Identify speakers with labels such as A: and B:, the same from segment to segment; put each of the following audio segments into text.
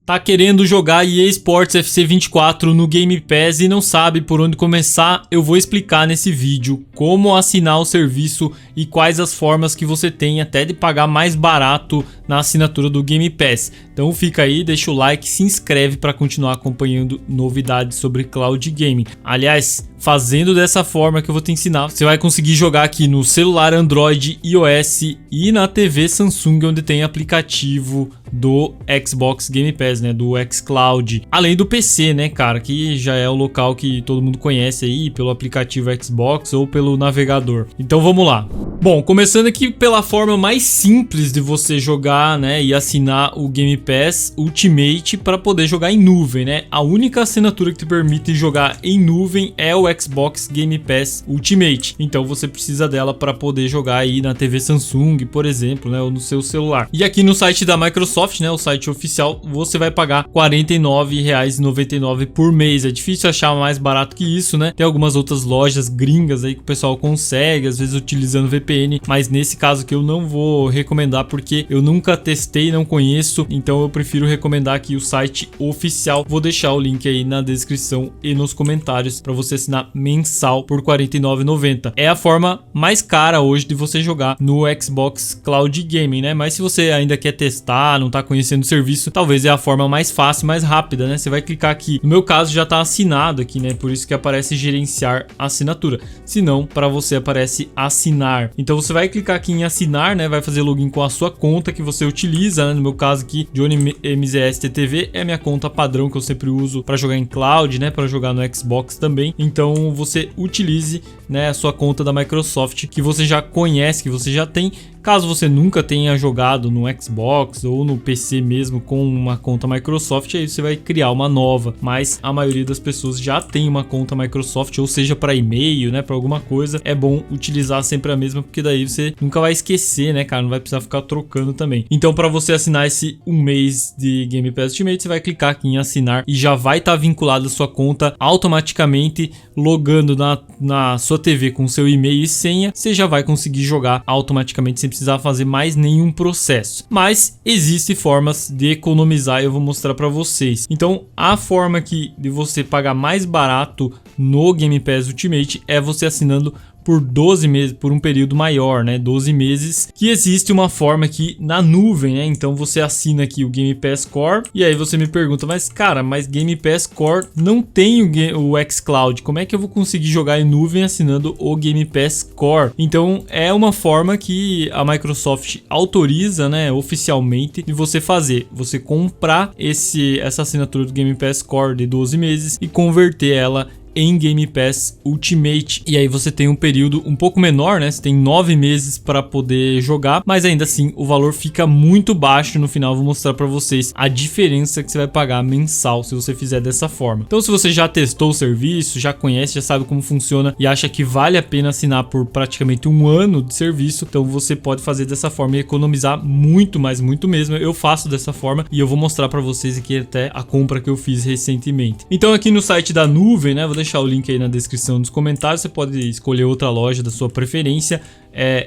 A: Tá querendo jogar EA Sports FC 24 no Game Pass e não sabe por onde começar? Eu vou explicar nesse vídeo como assinar o serviço e quais as formas que você tem até de pagar mais barato na assinatura do Game Pass. Então fica aí, deixa o like, se inscreve para continuar acompanhando novidades sobre Cloud Gaming. Aliás, fazendo dessa forma que eu vou te ensinar, você vai conseguir jogar aqui no celular Android, iOS e na TV Samsung, onde tem aplicativo do Xbox Game Pass, né, do xCloud. Além do PC, né, cara, que já é o local que todo mundo conhece aí pelo aplicativo Xbox ou pelo navegador. Então vamos lá. Bom, começando aqui pela forma mais simples de você jogar, né, e assinar o Game Pass Ultimate para poder jogar em nuvem, né? A única assinatura que te permite jogar em nuvem é o Xbox Game Pass Ultimate. Então você precisa dela para poder jogar aí na TV Samsung, por exemplo, né, ou no seu celular. E aqui no site da Microsoft, né, o site oficial, você vai pagar R$ 49,99 por mês. É difícil achar mais barato que isso, né? Tem algumas outras lojas gringas aí que o pessoal consegue, às vezes utilizando VPN, mas nesse caso aqui eu não vou recomendar porque eu nunca testei, não conheço, então eu prefiro recomendar aqui o site oficial. Vou deixar o link aí na descrição e nos comentários para você assinar mensal por R$ 49,90. É a forma mais cara hoje de você jogar no Xbox Cloud Gaming, né? Mas se você ainda quer testar, não tá conhecendo o serviço, talvez é a forma mais fácil, mais rápida, né? Você vai clicar aqui. No meu caso já tá assinado aqui, né? Por isso que aparece gerenciar assinatura. Se não, para você aparece assinar. Então você vai clicar aqui em assinar, né? Vai fazer login com a sua conta que você utiliza, né? No meu caso aqui, Johnny MZSTTV é minha conta padrão que eu sempre uso para jogar em cloud, né? Para jogar no Xbox também. Então você utilize, né, a sua conta da Microsoft que você já conhece, que você já tem. Caso você nunca tenha jogado no Xbox ou no PC mesmo com uma conta Microsoft, aí você vai criar uma nova. Mas a maioria das pessoas já tem uma conta Microsoft, ou seja, para e-mail, né, para alguma coisa. É bom utilizar sempre a mesma, porque daí você nunca vai esquecer, né, cara? Não vai precisar ficar trocando também. Então, para você assinar esse um mês de Game Pass Ultimate, você vai clicar aqui em assinar e já vai estar vinculado a sua conta automaticamente, logando na sua TV com seu e-mail e senha. Você já vai conseguir jogar automaticamente sem precisar fazer mais nenhum processo. Mas existem formas de economizar e eu vou mostrar para vocês. Então a forma aqui de você pagar mais barato no Game Pass Ultimate é você assinando por 12 meses, por um período maior, né? 12 meses, que existe uma forma aqui na nuvem, né? Então você assina aqui o Game Pass Core e aí você me pergunta, mas cara, mas Game Pass Core não tem o xCloud, como é que eu vou conseguir jogar em nuvem assinando o Game Pass Core? Então é uma forma que a Microsoft autoriza, né, oficialmente, de você fazer, você comprar essa assinatura do Game Pass Core de 12 meses e converter ela em Game Pass Ultimate. E aí você tem um período um pouco menor, né? Você tem 9 meses para poder jogar, mas ainda assim o valor fica muito baixo. No final eu vou mostrar para vocês a diferença que você vai pagar mensal se você fizer dessa forma. Então se você já testou o serviço, já conhece, já sabe como funciona e acha que vale a pena assinar por praticamente um ano de serviço, então você pode fazer dessa forma e economizar muito, mas muito mesmo. Eu faço dessa forma e eu vou mostrar para vocês aqui até a compra que eu fiz recentemente. Então aqui no site da nuvem, né? Vou deixar o link aí na descrição dos comentários, você pode escolher outra loja da sua preferência.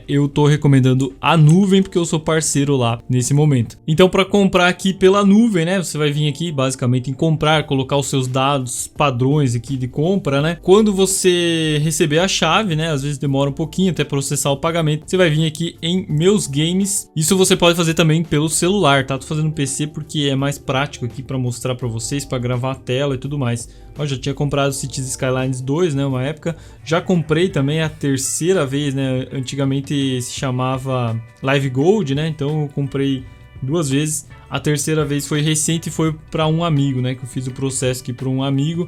A: Eu tô recomendando a nuvem porque eu sou parceiro lá nesse momento. Então para comprar aqui pela nuvem, né, você vai vir aqui basicamente em comprar, colocar os seus dados padrões aqui de compra, né? Quando você receber a chave, né, às vezes demora um pouquinho até processar o pagamento, você vai vir aqui em meus games. Isso você pode fazer também pelo celular, tá? Tô fazendo no PC porque é mais prático aqui para mostrar para vocês, para gravar a tela e tudo mais. Eu já tinha comprado Cities Skylines 2, né, uma época. Já comprei também a terceira vez, né? Antigamente se chamava Live Gold, né? Então eu comprei 2 vezes. A terceira vez foi recente e foi para um amigo, né? Que eu fiz o processo aqui para um amigo.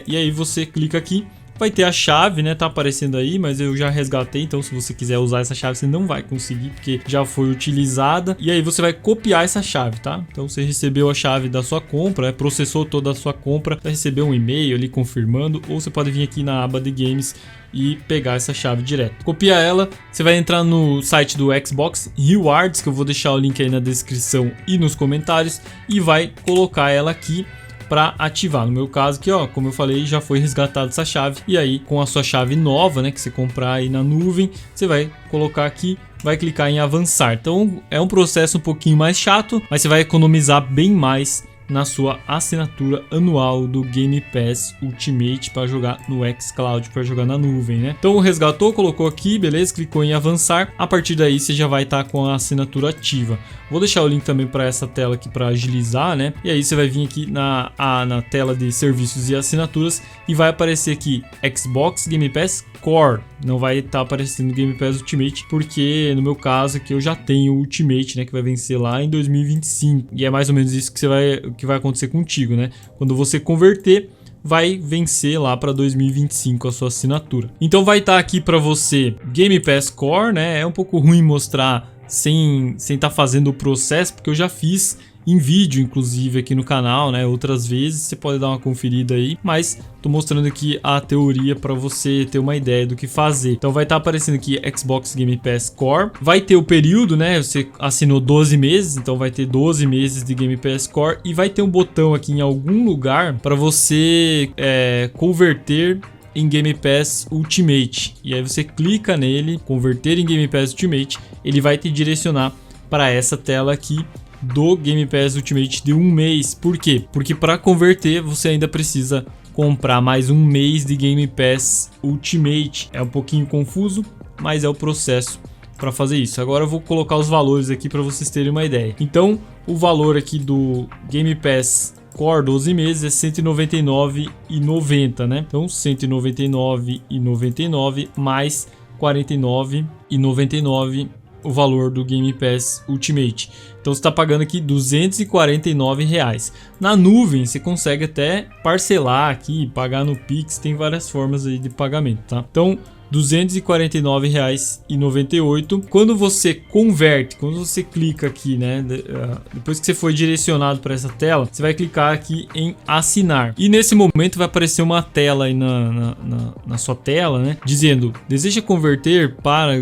A: E aí você clica aqui. Vai ter a chave, né? Tá aparecendo aí, mas eu já resgatei. Então, se você quiser usar essa chave, você não vai conseguir, porque já foi utilizada. E aí você vai copiar essa chave, tá? Então, você recebeu a chave da sua compra, processou toda a sua compra, vai receber um e-mail ali confirmando. Ou você pode vir aqui na aba de games e pegar essa chave direto. Copia ela, você vai entrar no site do Xbox Rewards, que eu vou deixar o link aí na descrição e nos comentários, e vai colocar ela aqui para ativar. No meu caso aqui, ó, como eu falei, já foi resgatada essa chave. E aí, com a sua chave nova, né, que você comprar aí na nuvem, você vai colocar aqui, vai clicar em avançar. Então, é um processo um pouquinho mais chato, mas você vai economizar bem mais na sua assinatura anual do Game Pass Ultimate para jogar no xCloud, para jogar na nuvem, né? Então resgatou, colocou aqui, beleza? Clicou em avançar. A partir daí você já vai estar com a assinatura ativa. Vou deixar o link também para essa tela aqui para agilizar, né? E aí você vai vir aqui na tela de serviços e assinaturas e vai aparecer aqui Xbox Game Pass Core. Não vai estar aparecendo Game Pass Ultimate, porque no meu caso aqui eu já tenho o Ultimate, né? Que vai vencer lá em 2025. E é mais ou menos isso que vai acontecer contigo, né? Quando você converter, vai vencer lá para 2025 a sua assinatura. Então vai estar aqui para você Game Pass Core, né? É um pouco ruim mostrar sem estar fazendo o processo, porque eu já fiz em vídeo, inclusive aqui no canal, né? Outras vezes, você pode dar uma conferida aí, mas tô mostrando aqui a teoria para você ter uma ideia do que fazer. Então vai estar aparecendo aqui Xbox Game Pass Core, vai ter o período, né? Você assinou 12 meses, então vai ter 12 meses de Game Pass Core e vai ter um botão aqui em algum lugar para você converter em Game Pass Ultimate. E aí você clica nele, converter em Game Pass Ultimate, ele vai te direcionar para essa tela aqui do Game Pass Ultimate de um mês. Por quê? Porque para converter você ainda precisa comprar mais um mês de Game Pass Ultimate. É um pouquinho confuso, mas é o processo para fazer isso. Agora eu vou colocar os valores aqui para vocês terem uma ideia. Então, o valor aqui do Game Pass Core 12 meses é R$ 199,90, né? Então, R$ 199,99 mais R$ 49,99 o valor do Game Pass Ultimate. Então você está pagando aqui R$ 249. Na nuvem você consegue até parcelar aqui, pagar no Pix, tem várias formas aí de pagamento, tá? Então R$ 249,98. Quando você converte, quando você clica aqui, né, depois que você foi direcionado para essa tela, você vai clicar aqui em assinar. E nesse momento vai aparecer uma tela aí na sua tela, né, dizendo: deseja converter para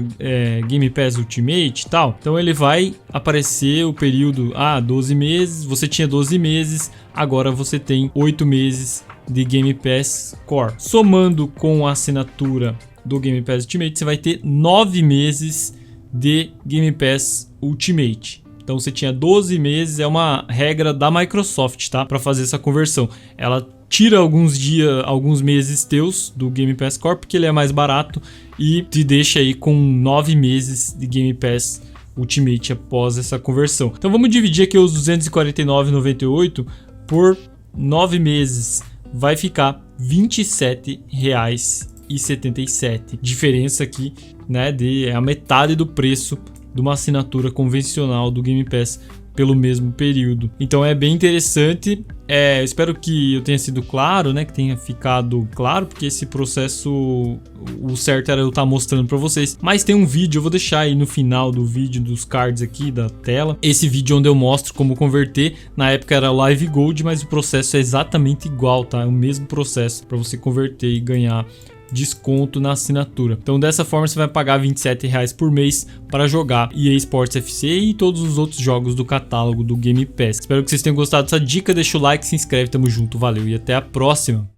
A: Game Pass Ultimate e tal. Então ele vai aparecer o período, 12 meses, você tinha 12 meses, agora você tem 8 meses de Game Pass Core. Somando com a assinatura do Game Pass Ultimate, você vai ter 9 meses de Game Pass Ultimate. Então você tinha 12 meses, é uma regra da Microsoft, tá? Para fazer essa conversão. Ela tira alguns meses teus do Game Pass Core, porque ele é mais barato, e te deixa aí com 9 meses de Game Pass Ultimate após essa conversão. Então vamos dividir aqui os R$ 249,98 por 9 meses. Vai ficar R$ 27,77. Diferença aqui, né, é a metade do preço de uma assinatura convencional do Game Pass pelo mesmo período. Então é bem interessante. Eu espero que eu tenha sido claro, né, que tenha ficado claro, porque esse processo, o certo era eu estar mostrando para vocês. Mas tem um vídeo, eu vou deixar aí no final do vídeo, dos cards aqui da tela, esse vídeo onde eu mostro como converter. Na época era Live Gold, mas o processo é exatamente igual, tá? É o mesmo processo para você converter e ganhar desconto na assinatura. Então dessa forma você vai pagar R$ 27 por mês para jogar EA Sports FC e todos os outros jogos do catálogo do Game Pass. Espero que vocês tenham gostado dessa dica, deixa o like, se inscreve, tamo junto, valeu e até a próxima!